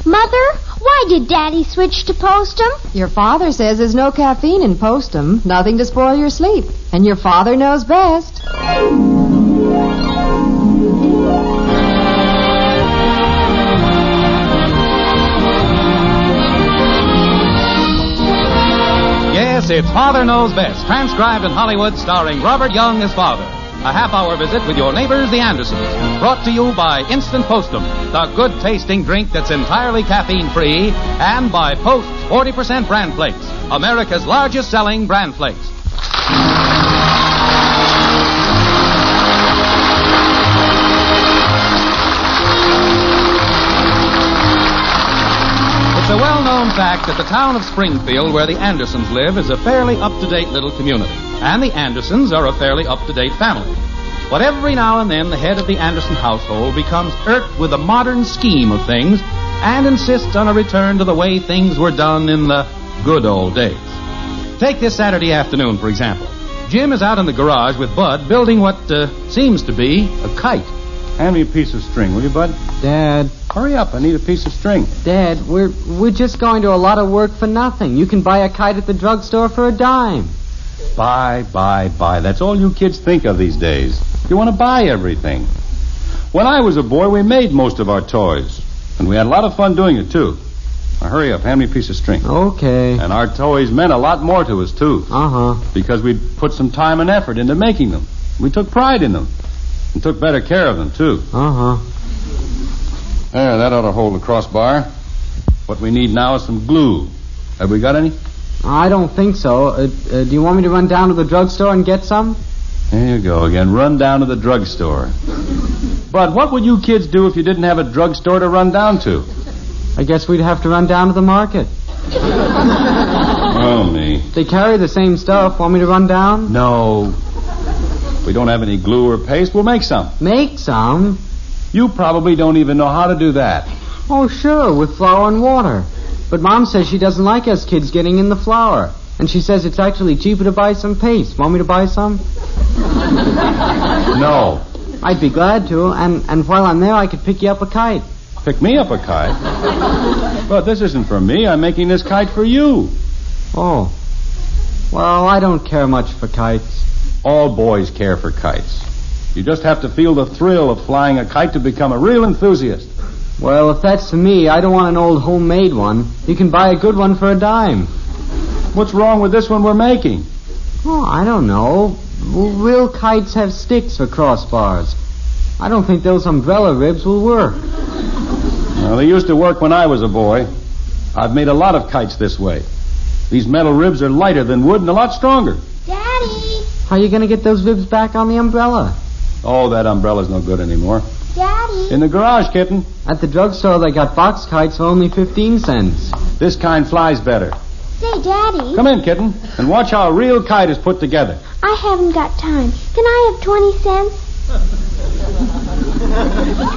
Mother, why did Daddy switch to Postum? Your father says there's no caffeine in Postum, nothing to spoil your sleep. And your father knows best. Yes, it's Father Knows Best, transcribed in Hollywood, starring Robert Young as Father. A half-hour visit with your neighbors, the Andersons. Brought to you by Instant Postum, the good-tasting drink that's entirely caffeine-free, and by Post's 40% Bran Flakes, America's largest-selling Bran Flakes. It's a well-known fact that the town of Springfield, where the Andersons live, is a fairly up-to-date little community. And the Andersons are a fairly up-to-date family. But every now and then, the head of the Anderson household becomes irked with the modern scheme of things and insists on a return to the way things were done in the good old days. Take this Saturday afternoon, for example. Jim is out in the garage with Bud building what seems to be a kite. Hand me a piece of string, will you, Bud? Dad. Hurry up, I need a piece of string. Dad, we're just going to a lot of work for nothing. You can buy a kite at the drugstore for $10. Buy. That's all you kids think of these days. You want to buy everything. When I was a boy, we made most of our toys. And we had a lot of fun doing it, too. Now, hurry up, hand me a piece of string. Okay. And our toys meant a lot more to us, too. Uh-huh. Because we'd put some time and effort into making them. We took pride in them. And took better care of them, too. Uh-huh. There, that ought to hold the crossbar. What we need now is some glue. Have we got any? I don't think so. Do you want me to run down to the drugstore and get some? There you go again. Run down to the drugstore. But what would you kids do if you didn't have a drugstore to run down to? I guess we'd have to run down to the market. Oh, me. They carry the same stuff. Want me to run down? No. If we don't have any glue or paste, we'll make some. Make some? You probably don't even know how to do that. Oh, sure, with flour and water. But Mom says she doesn't like us kids getting in the flour. And she says it's actually cheaper to buy some paste. Want me to buy some? No. I'd be glad to. And while I'm there, I could pick you up a kite. Pick me up a kite? But this isn't for me. I'm making this kite for you. Oh. Well, I don't care much for kites. All boys care for kites. You just have to feel the thrill of flying a kite to become a real enthusiast. Well, if that's for me, I don't want an old homemade one. You can buy a good one for $10. What's wrong with this one we're making? Oh, I don't know. Real kites have sticks for crossbars. I don't think those umbrella ribs will work. Well, they used to work when I was a boy. I've made a lot of kites this way. These metal ribs are lighter than wood and a lot stronger. Daddy! How are you going to get those ribs back on the umbrella? Oh, that umbrella's no good anymore. Daddy! In the garage, kitten. At the drugstore, they got box kites for only 15 cents. This kind flies better. Say, Daddy. Come in, kitten, and watch how a real kite is put together. I haven't got time. Can I have 20 cents?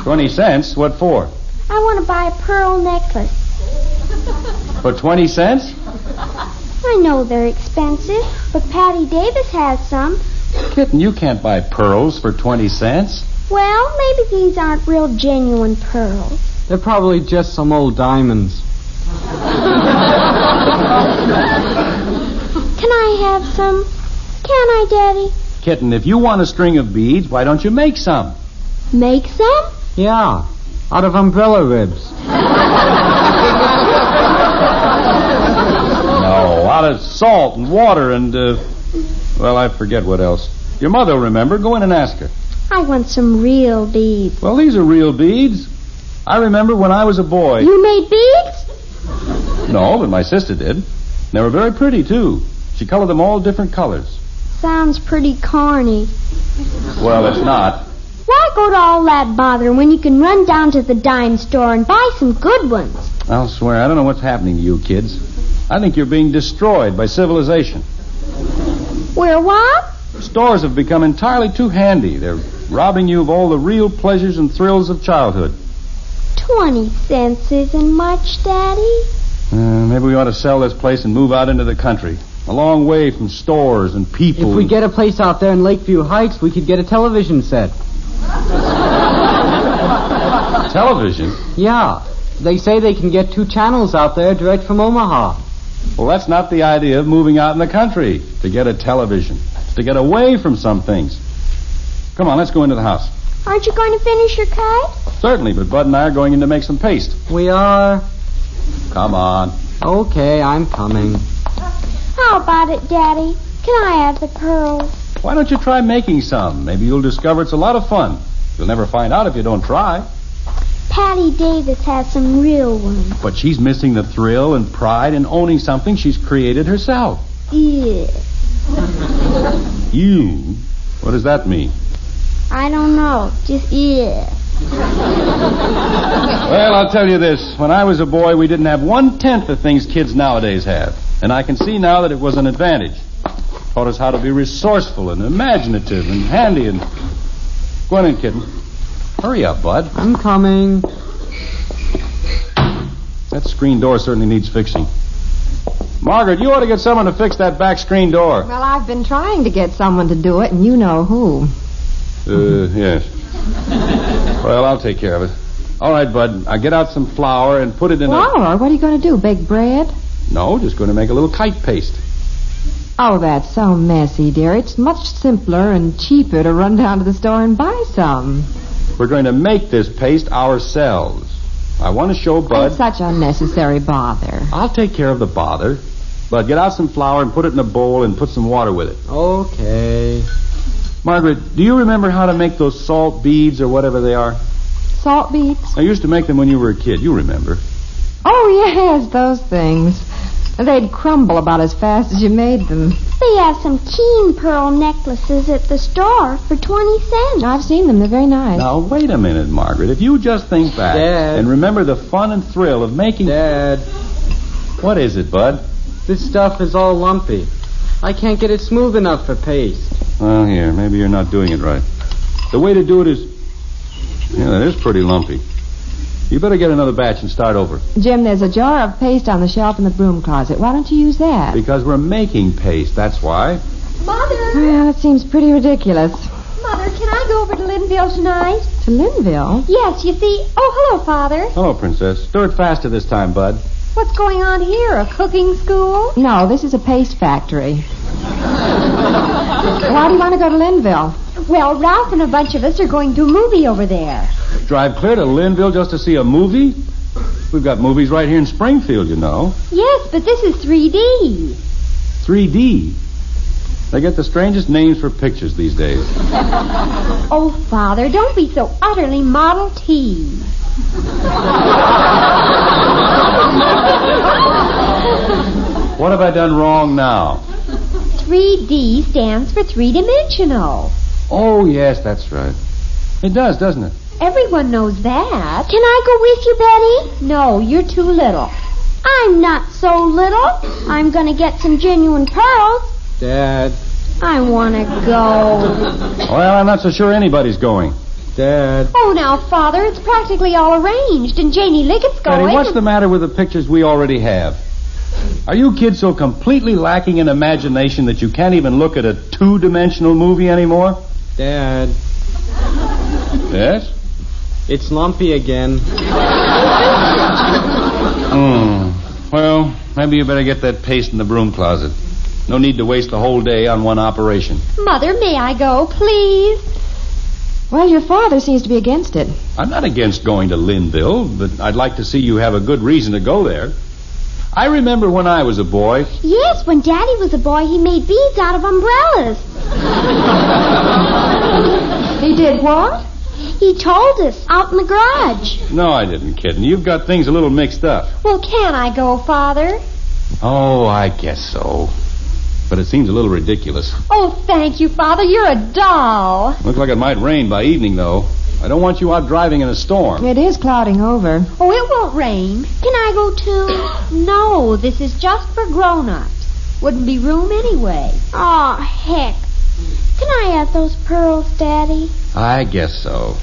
20 cents? What for? I want to buy a pearl necklace. For 20 cents? I know they're expensive, but Patty Davis has some. Kitten, you can't buy pearls for 20 cents. Well, maybe these aren't real genuine pearls. They're probably just some old diamonds. Can I have some? Can I, Daddy? Kitten, if you want a string of beads, why don't you make some? Make some? Yeah, out of umbrella ribs. No, out of salt and water and, well, I forget what else. Your mother will remember. Go in and ask her. I want some real beads. Well, these are real beads. I remember when I was a boy. You made beads? No, but my sister did. They were very pretty, too. She colored them all different colors. Sounds pretty corny. Well, it's not. Why go to all that bother when you can run down to the dime store and buy some good ones? I'll swear, I don't know what's happening to you kids. I think you're being destroyed by civilization. We're what? Stores have become entirely too handy. They're robbing you of all the real pleasures and thrills of childhood. 20 cents isn't much, Daddy. Maybe we ought to sell this place and move out into the country. A long way from stores and people. If we get a place out there in Lakeview Heights, we could get a television set. Television? Yeah. They say they can get 2 channels out there direct from Omaha. Well, that's not the idea of moving out in the country, to get a television, to get away from some things. Come on, let's go into the house. Aren't you going to finish your kite? Certainly, but Bud and I are going in to make some paste. We are? Come on. Okay, I'm coming. How about it, Daddy? Can I have the pearls? Why don't you try making some? Maybe you'll discover it's a lot of fun. You'll never find out if you don't try. Patty Davis has some real ones. But she's missing the thrill and pride in owning something she's created herself. Yeah. You? What does that mean? I don't know. Just yeah. Well, I'll tell you this. When I was a boy, we didn't have 1/10 the things kids nowadays have. And I can see now that it was an advantage. Taught us how to be resourceful and imaginative and handy and... Go on in, kitten. Hurry up, Bud. I'm coming. That screen door certainly needs fixing. Margaret, you ought to get someone to fix that back screen door. Well, I've been trying to get someone to do it, and you know who. Yes. Well, I'll take care of it. All right, Bud. I'll get out some flour and put it in Flour? What are you going to do, bake bread? No, just going to make a little kite paste. Oh, that's so messy, dear. It's much simpler and cheaper to run down to the store and buy some. We're going to make this paste ourselves. I want to show Bud... It's such unnecessary bother. I'll take care of the bother. Bud, get out some flour and put it in a bowl and put some water with it. Okay. Margaret, do you remember how to make those salt beads or whatever they are? Salt beads? I used to make them when you were a kid. You remember. Oh, yes, those things. They'd crumble about as fast as you made them. They have some keen pearl necklaces at the store for 20 cents. I've seen them. They're very nice. Now, wait a minute, Margaret. If you just think back Dad. and remember the fun and thrill of making... Dad, What is it, Bud? this stuff is all lumpy. I can't get it smooth enough for paste. Well, here, maybe you're not doing it right. The way to do it is... Yeah, that is pretty lumpy. You better get another batch and start over. Jim, there's a jar of paste on the shelf in the broom closet. Why don't you use that? Because we're making paste, that's why. Mother! Well, it seems pretty ridiculous. Mother, can I go over to Linville tonight? To Linville? Yes, you see... Oh, hello, Father. Hello, Princess. Do it faster this time, Bud. What's going on here? A cooking school? No, this is a paste factory. Why do you want to go to Linville? Well, Ralph and a bunch of us are going to a movie over there. Drive clear to Linville just to see a movie? We've got movies right here in Springfield, you know. Yes, but this is 3D. 3D. They get the strangest names for pictures these days. Oh, Father, don't be so utterly Model T. What have I done wrong now? 3D stands for three-dimensional. Oh, yes, that's right. It does, doesn't it? Everyone knows that. Can I go with you, Betty? No, you're too little. I'm not so little. I'm going to get some genuine pearls. Dad, I want to go. Well, I'm not so sure anybody's going. Dad. Oh, now, Father, it's practically all arranged, and Janie Liggett's going. Betty, what's the matter with the pictures we already have? Are you kids so completely lacking in imagination that you can't even look at a two-dimensional movie anymore? Dad, Yes? it's lumpy again. Well, maybe you better get that paste in the broom closet. No need to waste the whole day on one operation. Mother, may I go, please? Well, your father seems to be against it. I'm not against going to Linville, but I'd like to see you have a good reason to go there. I remember when I was a boy. Yes, when Daddy was a boy, he made beads out of umbrellas. He did what? He told us out in the garage. No, I didn't, kid. You've got things a little mixed up. Well, can I go, Father? Oh, I guess so. But it seems a little ridiculous. Oh, thank you, Father. You're a doll. Looks like it might rain by evening, though. I don't want you out driving in a storm. It is clouding over. Oh, it won't rain. Can I go, too? No, this is just for grown-ups. Wouldn't be room anyway. Oh, heck. Can I have those pearls, Daddy? I guess so.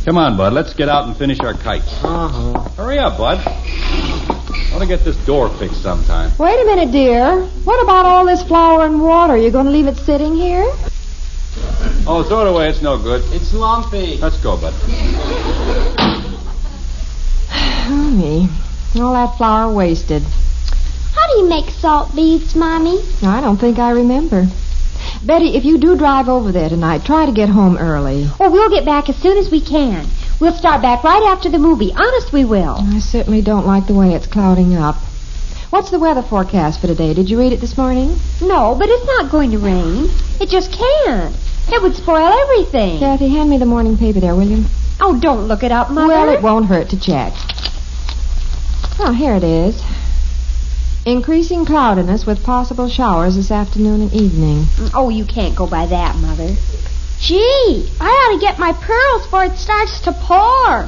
Come on, Bud. Let's get out and finish our kites. Uh-huh. Hurry up, Bud. I want to get this door fixed sometime. Wait a minute, dear. What about all this flour and water? You going to leave it sitting here? Oh, throw it away. It's no good. It's lumpy. Let's go, Bud. me. All that flour wasted. How do you make salt beads, Mommy? I don't think I remember. Betty, if you do drive over there tonight, try to get home early. Oh, we'll get back as soon as we can. We'll start back right after the movie. Honest, we will. I certainly don't like the way it's clouding up. What's the weather forecast for today? Did you read it this morning? No, but it's not going to rain. It just can't. It would spoil everything. Kathy, hand me the morning paper there, will you? Oh, don't look it up, Mother. Well, it won't hurt to check. Oh, here it is. Increasing cloudiness with possible showers this afternoon and evening. Oh, you can't go by that, Mother. Gee, I ought to get my pearls before it starts to pour.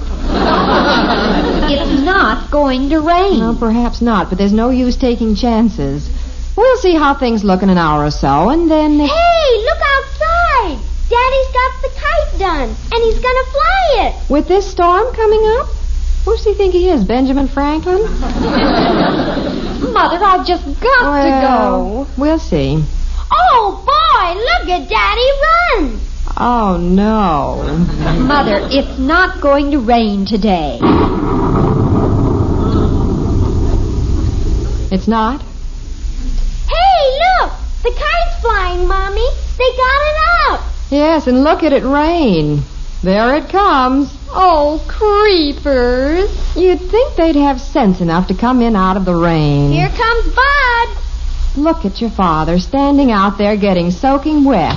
It's not going to rain. No, perhaps not, but there's no use taking chances. We'll see how things look in an hour or so, and then... Hey, look outside. Daddy's got the kite done, and he's going to fly it. With this storm coming up? Who's he think he is, Benjamin Franklin? Mother, I've just got to go. We'll see. Oh, boy, look at Daddy run. Oh, no. Mother, it's not going to rain today. It's not? Hey, look! The kite's flying, Mommy. They got it up. Yes, and look at it rain. There it comes. Oh, creepers. You'd think they'd have sense enough to come in out of the rain. Here comes Bud. Look at your father standing out there getting soaking wet.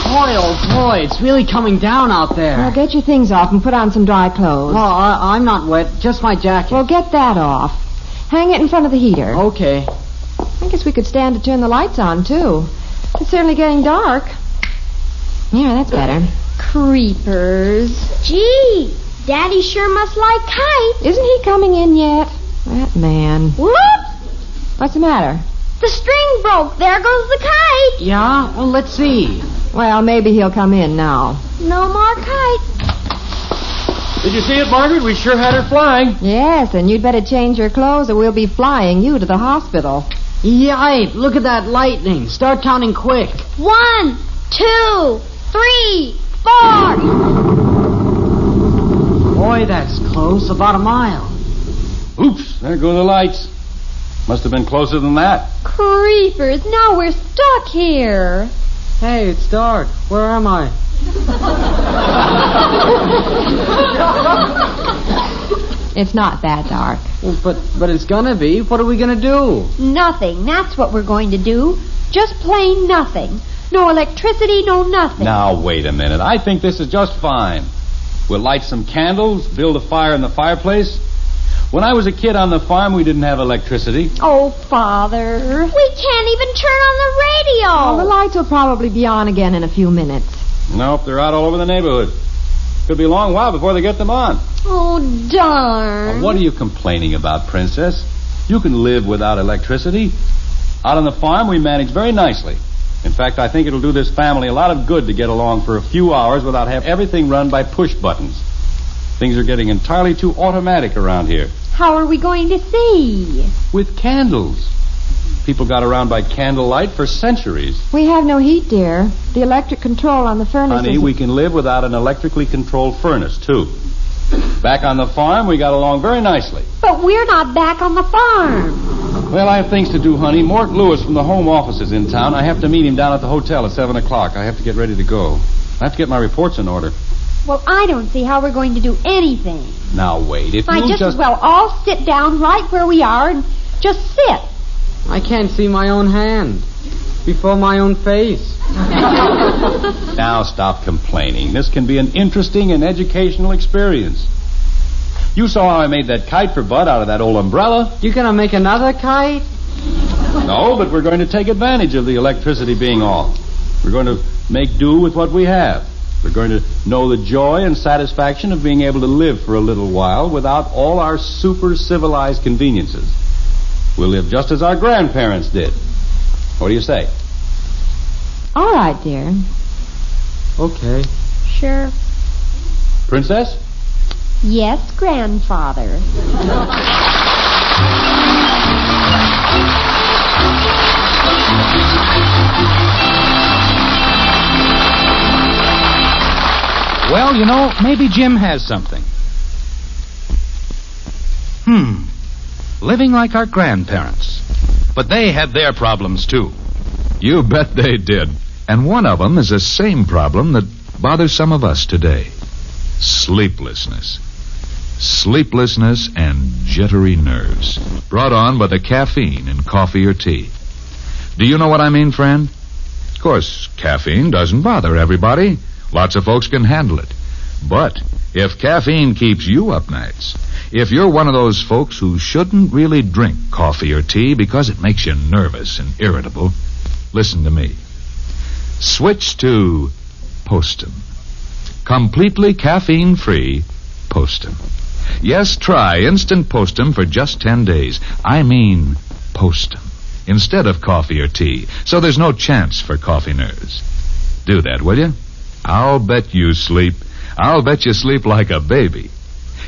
Boy, oh boy, it's really coming down out there. Well, get your things off and put on some dry clothes. Well, I'm not wet, just my jacket. Well, get that off. Hang it in front of the heater. Okay. I guess we could stand to turn the lights on, too. It's certainly getting dark. Yeah, that's better. Creepers. Gee, Daddy sure must like kites. Isn't he coming in yet? That man. Whoop! What's the matter? The string broke. There goes the kite. Yeah? Well, let's see. Well, maybe he'll come in now. No more kites. Did you see it, Margaret? We sure had her flying. Yes, and you'd better change your clothes or we'll be flying you to the hospital. Yipe, look at that lightning. Start counting quick. 1, 2, 3, 4. Boy, that's close. About a mile. Oops, there go the lights. Must have been closer than that. Creepers, now we're stuck here. Hey, it's dark. Where am I? It's not that dark. Well, but it's gonna be. What are we gonna do? Nothing. That's what we're going to do. Just plain nothing. No electricity, no nothing. Now, wait a minute. I think this is just fine. We'll light some candles, build a fire in the fireplace. When I was a kid on the farm, we didn't have electricity. Oh, Father. We can't even turn on the radio. Well, the lights will probably be on again in a few minutes. Nope, they're out all over the neighborhood. Could be a long while before they get them on. Oh, darn. Now, what are you complaining about, Princess? You can live without electricity. Out on the farm, we manage very nicely. In fact, I think it'll do this family a lot of good to get along for a few hours without having everything run by push buttons. Things are getting entirely too automatic around here. How are we going to see? With candles. People got around by candlelight for centuries. We have no heat, dear. The electric control on the furnace Honey, we can live without an electrically controlled furnace, too. Back on the farm, we got along very nicely. But we're not back on the farm. Well, I have things to do, honey. Mort Lewis from the home office is in town. I have to meet him down at the hotel at 7 o'clock. I have to get ready to go. I have to get my reports in order. Well, I don't see how we're going to do anything. Now, wait. If I you just as well all sit down right where we are and just sit. I can't see my own hand before my own face. Now, stop complaining. This can be an interesting and educational experience. You saw how I made that kite for Bud out of that old umbrella. You gonna make another kite? No, but we're going to take advantage of the electricity being off. We're going to make do with what we have. We're going to know the joy and satisfaction of being able to live for a little while without all our super civilized conveniences. We'll live just as our grandparents did. What do you say? All right, dear. Okay. Sure. Princess? Yes, grandfather. Well, you know, maybe Jim has something. Living like our grandparents. But they had their problems, too. You bet they did. And one of them is the same problem that bothers some of us today. Sleeplessness. Sleeplessness and jittery nerves, brought on by the caffeine in coffee or tea. Do you know what I mean, friend? Of course, caffeine doesn't bother everybody. Lots of folks can handle it. But if caffeine keeps you up nights, if you're one of those folks who shouldn't really drink coffee or tea because it makes you nervous and irritable, listen to me. Switch to Postum. Completely caffeine-free Postum. Yes, try Instant Postum for just 10 days. I mean Postum. Instead of coffee or tea, so there's no chance for coffee nerves. Do that, will you? I'll bet you sleep. I'll bet you sleep like a baby.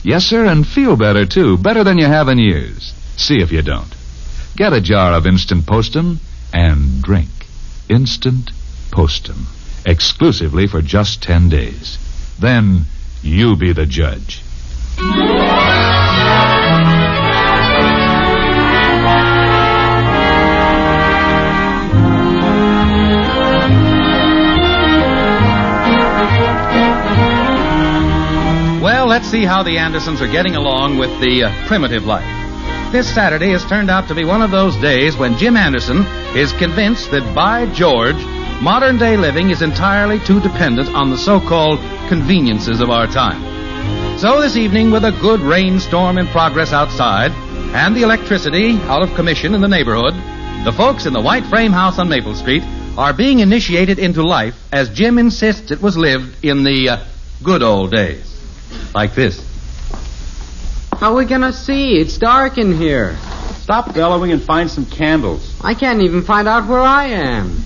Yes, sir, and feel better, too. Better than you have in years. See if you don't. Get a jar of Instant Postum and drink Instant Postum. Exclusively for just 10 days. Then you be the judge. Well, let's see how the Andersons are getting along with the primitive life. This Saturday has turned out to be one of those days when Jim Anderson is convinced that, by George, modern-day living is entirely too dependent on the so-called conveniences of our time. So this evening, with a good rainstorm in progress outside and the electricity out of commission in the neighborhood, the folks in the white frame house on Maple Street are being initiated into life as Jim insists it was lived in the good old days. Like this. How are we going to see? It's dark in here. Stop bellowing and find some candles. I can't even find out where I am.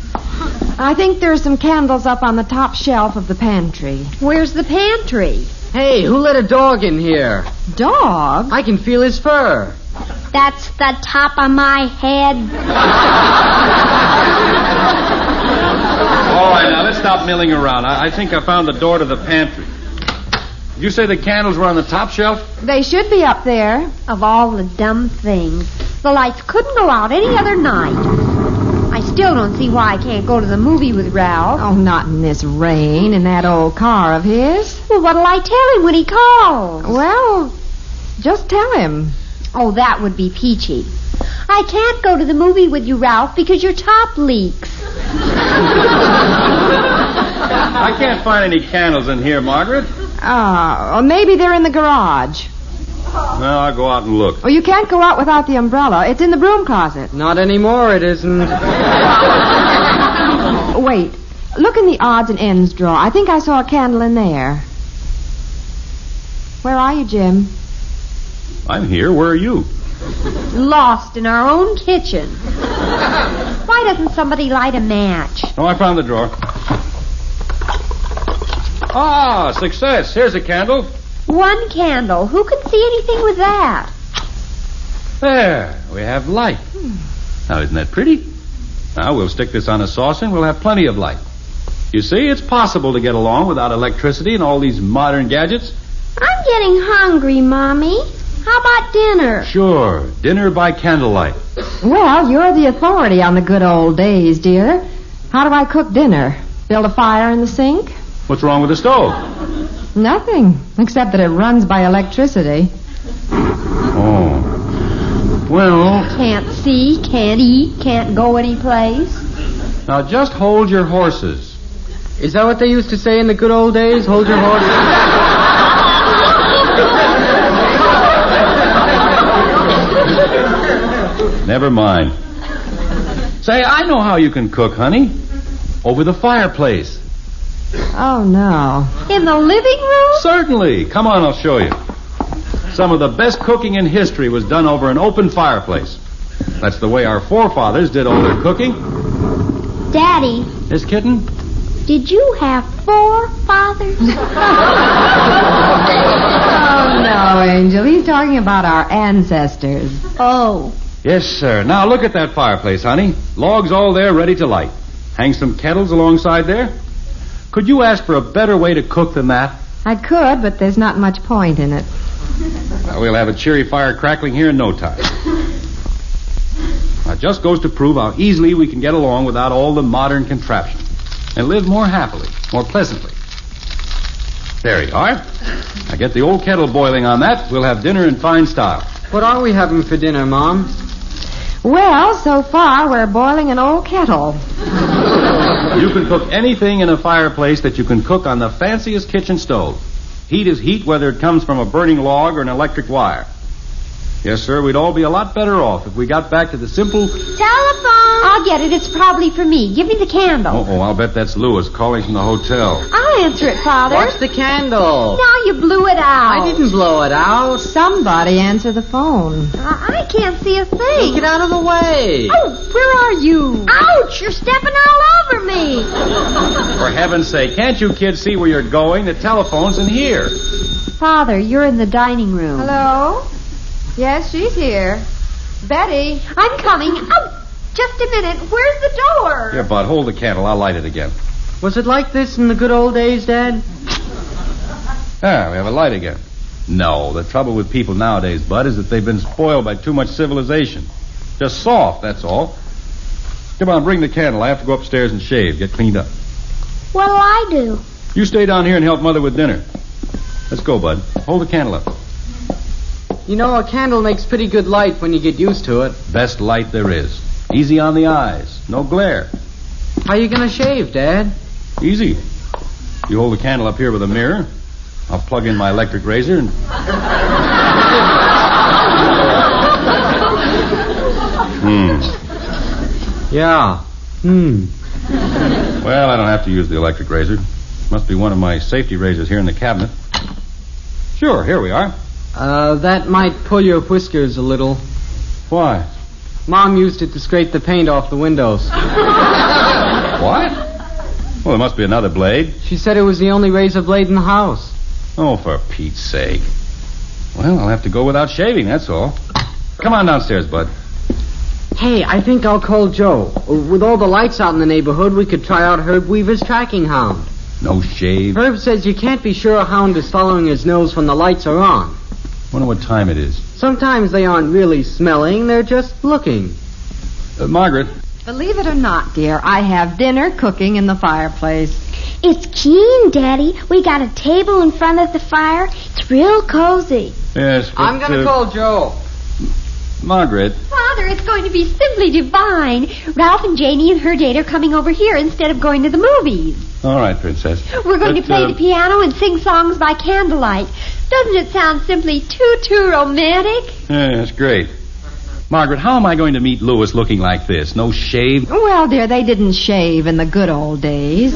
I think there's some candles up on the top shelf of the pantry. Where's the pantry? Hey, who let a dog in here? Dog? I can feel his fur. That's the top of my head. All right, now let's stop milling around. I think I found the door to the pantry. Did you say the candles were on the top shelf? They should be up there. Of all the dumb things, the lights couldn't go out any other night. I still don't see why I can't go to the movie with Ralph. Oh, not in this rain, in that old car of his. Well, what'll I tell him when he calls? Well, just tell him. Oh, that would be peachy. I can't go to the movie with you, Ralph, because your top leaks. I can't find any candles in here, Margaret. Or maybe they're in the garage. Well, I'll go out and look. Oh, you can't go out without the umbrella. It's in the broom closet. Not anymore, it isn't. Wait. Look in the odds and ends drawer. I think I saw a candle in there. Where are you, Jim? I'm here. Where are you? Lost in our own kitchen. Why doesn't somebody light a match? Oh, I found the drawer. Ah, success. Here's a candle. One candle. Who can see anything with that? There. We have light. Now, isn't that pretty? Now, we'll stick this on a saucer and we'll have plenty of light. You see, it's possible to get along without electricity and all these modern gadgets. I'm getting hungry, Mommy. How about dinner? Sure. Dinner by candlelight. Well, you're the authority on the good old days, dear. How do I cook dinner? Build a fire in the sink? What's wrong with the stove? Nothing, except that it runs by electricity. Oh. Well... Can't see, can't eat, can't go anyplace. Now, just hold your horses. Is that what they used to say in the good old days? Hold your horses? Never mind. Say, I know how you can cook, honey. Over the fireplace. Oh, no. In the living room? Certainly. Come on, I'll show you. Some of the best cooking in history was done over an open fireplace. That's the way our forefathers did all their cooking. Daddy. Yes, kitten? Did you have 4 fathers? Oh, no, Angel. He's talking about our ancestors. Oh. Yes, sir. Now, look at that fireplace, honey. Logs all there ready to light. Hang some kettles alongside there. Could you ask for a better way to cook than that? I could, but there's not much point in it. We'll have a cheery fire crackling here in no time. Now, it just goes to prove how easily we can get along without all the modern contraption and live more happily, more pleasantly. There you are. Now get the old kettle boiling on that. We'll have dinner in fine style. What are we having for dinner, Mom? Well, so far, we're boiling an old kettle. You can cook anything in a fireplace that you can cook on the fanciest kitchen stove. Heat is heat, whether it comes from a burning log or an electric wire. Yes, sir, we'd all be a lot better off if we got back to the simple... Telephone! I'll get it. It's probably for me. Give me the candle. Oh, I'll bet that's Lewis calling from the hotel. I'll answer it, Father. Watch the candle. Now you blew it out. I didn't blow it out. Somebody answer the phone. I can't see a thing. Get out of the way. Oh, where are you? Ouch! You're stepping all over me. For heaven's sake, can't you kids see where you're going? The telephone's in here. Father, you're in the dining room. Hello? Yes, she's here. Betty. I'm coming. Oh, just a minute. Where's the door? Here, Bud, hold the candle. I'll light it again. Was it like this in the good old days, Dad? Ah, we have a light again. No, the trouble with people nowadays, Bud, is that they've been spoiled by too much civilization. Just soft, that's all. Come on, bring the candle. I have to go upstairs and shave, get cleaned up. What'll I do? You stay down here and help Mother with dinner. Let's go, Bud. Hold the candle up. You know, a candle makes pretty good light when you get used to it. Best light there is. Easy on the eyes. No glare. How you gonna shave, Dad? Easy. You hold the candle up here with a mirror. I'll plug in my electric razor and... Yeah. Well, I don't have to use the electric razor. Must be one of my safety razors here in the cabinet. Sure, here we are. That might pull your whiskers a little. Why? Mom used it to scrape the paint off the windows. What? Well, there must be another blade. She said it was the only razor blade in the house. Oh, for Pete's sake. Well, I'll have to go without shaving, that's all. Come on downstairs, Bud. Hey, I think I'll call Joe. With all the lights out in the neighborhood, we could try out Herb Weaver's tracking hound. No shave? Herb says you can't be sure a hound is following his nose when the lights are on. Wonder what time it is. Sometimes they aren't really smelling, they're just looking. Margaret. Believe it or not, dear, I have dinner cooking in the fireplace. It's Jean, Daddy. We got a table in front of the fire. It's real cozy. Yes, but, I'm gonna call Joe. Margaret. Father, it's going to be simply divine. Ralph and Janie and her date are coming over here instead of going to the movies. All right, Princess. We're going to play the piano and sing songs by candlelight. Doesn't it sound simply too romantic? Yeah, that's great. Margaret, how am I going to meet Lewis looking like this? No shave? Well, dear, they didn't shave in the good old days.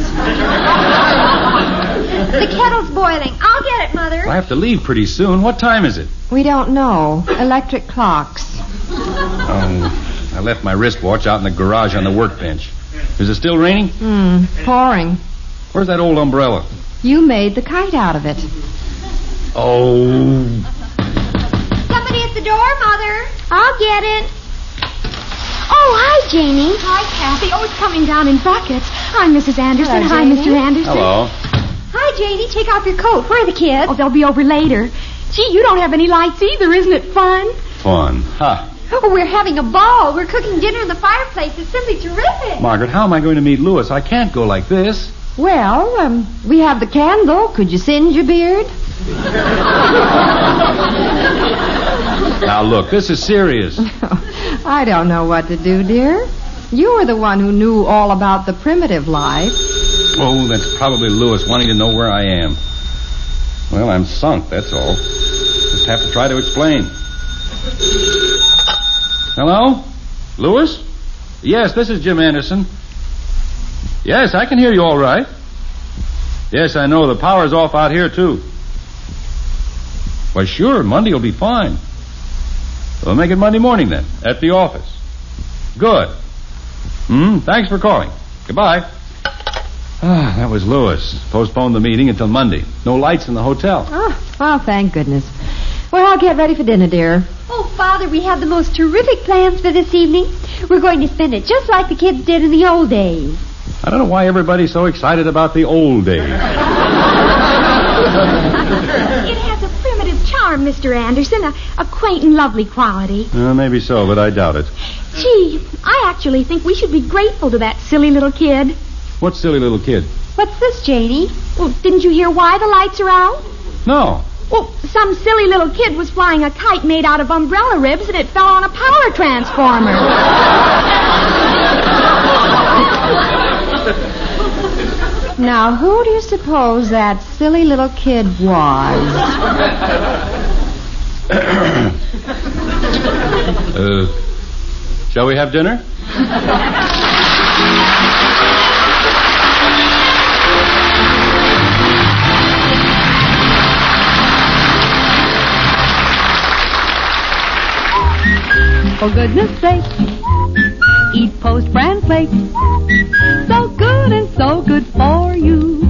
The kettle's boiling. I'll get it, Mother. I have to leave pretty soon. What time is it? We don't know. Electric clocks. Oh, I left my wristwatch out in the garage on the workbench. Is it still raining? Pouring. Where's that old umbrella? You made the kite out of it. Oh. Somebody at the door, Mother. I'll get it. Oh, hi, Janie. Hi, Kathy. Oh, it's coming down in buckets. I'm Mrs. Anderson. Hello, Hi, Janie. Mr. Anderson. Hello. Hi, Janie. Take off your coat. Where are the kids? Oh, they'll be over later. Gee, you don't have any lights either. Isn't it fun? Fun. Ha. Oh, we're having a ball. We're cooking dinner in the fireplace. It's simply terrific. Margaret, how am I going to meet Lewis? I can't go like this. Well, we have the candle. Could you singe your beard? Now, look, this is serious. I don't know what to do, dear. You were the one who knew all about the primitive life. Oh, that's probably Lewis wanting to know where I am. Well, I'm sunk, that's all. Just have to try to explain. Hello? Lewis? Yes, this is Jim Anderson. Yes, I can hear you all right. Yes, I know. The power's off out here, too. Well, sure, Monday will be fine. We'll make it Monday morning, then, at the office. Good. Thanks for calling. Goodbye. Ah, that was Lewis. Postponed the meeting until Monday. No lights in the hotel. Oh, well, thank goodness. Well, I'll get ready for dinner, dear. Oh, Father, we have the most terrific plans for this evening. We're going to spend it just like the kids did in the old days. I don't know why everybody's so excited about the old days. It has a primitive charm charm, Mr. Anderson. A quaint and lovely quality. Maybe so, but I doubt it. Gee, I actually think we should be grateful to that silly little kid. What silly little kid? What's this, Janie? Well, didn't you hear why the lights are out? No. Well, some silly little kid was flying a kite made out of umbrella ribs, and it fell on a power transformer. Now, who do you suppose that silly little kid was? Shall we have dinner? For goodness sake, eat Post brand flakes. So good and so good for you.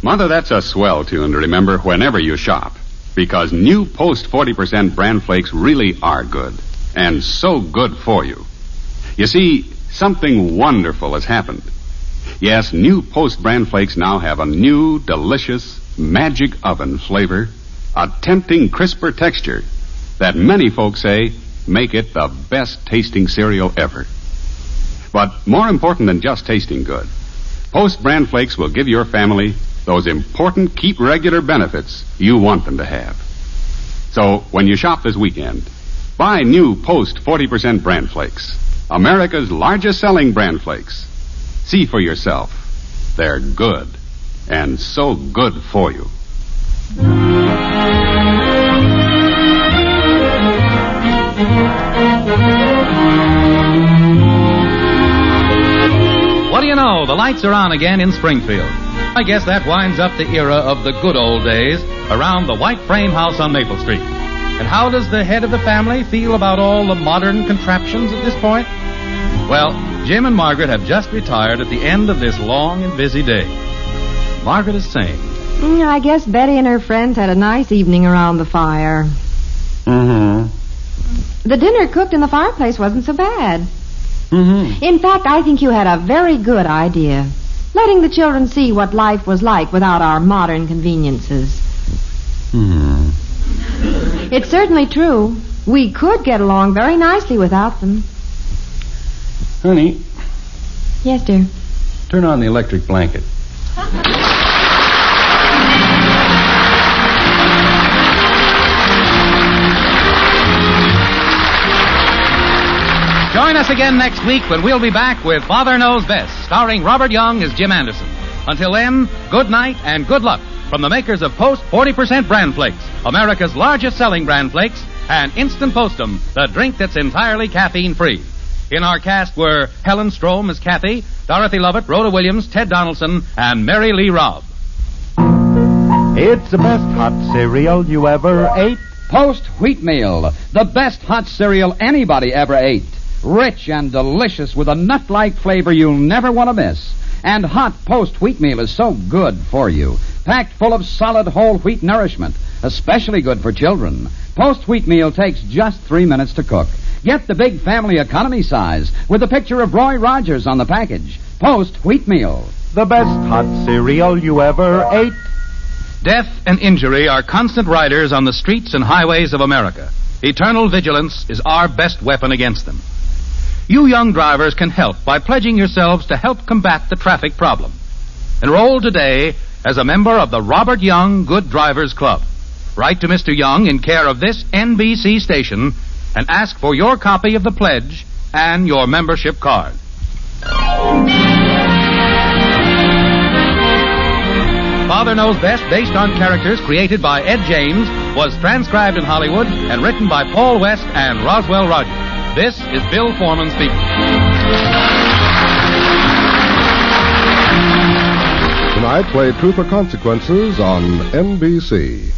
Mother, that's a swell tune to remember whenever you shop. Because new Post 40% brand flakes really are good. And so good for you. You see, something wonderful has happened. Yes, new Post brand flakes now have a new, delicious, magic oven flavor, a tempting, crisper texture that many folks say make it the best tasting cereal ever. But more important than just tasting good, Post brand flakes will give your family those important keep regular benefits you want them to have. So when you shop this weekend, buy new Post 40% brand flakes, America's largest selling brand flakes. See for yourself. They're good, and so good for you. What do you know? The lights are on again in Springfield. I guess that winds up the era of the good old days around the white frame house on Maple Street. And how does the head of the family feel about all the modern contraptions at this point? Well, Jim and Margaret have just retired at the end of this long and busy day. Margaret is saying, I guess Betty and her friends had a nice evening around the fire. Mm-hmm. The dinner cooked in the fireplace wasn't so bad. Mm-hmm. In fact, I think you had a very good idea. Letting the children see what life was like without our modern conveniences. Hmm. It's certainly true. We could get along very nicely without them. Honey. Yes, dear. Turn on the electric blanket. join us again next week when we'll be back with Father Knows Best, starring Robert Young as Jim Anderson. Until then, good night and good luck from the makers of Post 40% Bran Flakes, America's largest selling Bran Flakes, and Instant Postum, the drink that's entirely caffeine-free. In our cast were Helen Strome as Kathy, Dorothy Lovett, Rhoda Williams, Ted Donaldson, and Mary Lee Robb. It's the best hot cereal you ever ate. Post Wheatmeal, the best hot cereal anybody ever ate. Rich and delicious with a nut-like flavor you'll never want to miss. And hot Post Wheatmeal is so good for you. Packed full of solid whole wheat nourishment, especially good for children. Post Wheatmeal takes just 3 minutes to cook. Get the big family economy size with a picture of Roy Rogers on the package. Post Wheatmeal. The best hot cereal you ever ate. Death and injury are constant riders on the streets and highways of America. Eternal vigilance is our best weapon against them. You young drivers can help by pledging yourselves to help combat the traffic problem. Enroll today as a member of the Robert Young Good Drivers Club. Write to Mr. Young in care of this NBC station and ask for your copy of the pledge and your membership card. Father Knows Best, based on characters created by Ed James, was transcribed in Hollywood and written by Paul West and Roswell Rogers. This is Bill Foreman speaking. Tonight, play Truth or Consequences on NBC.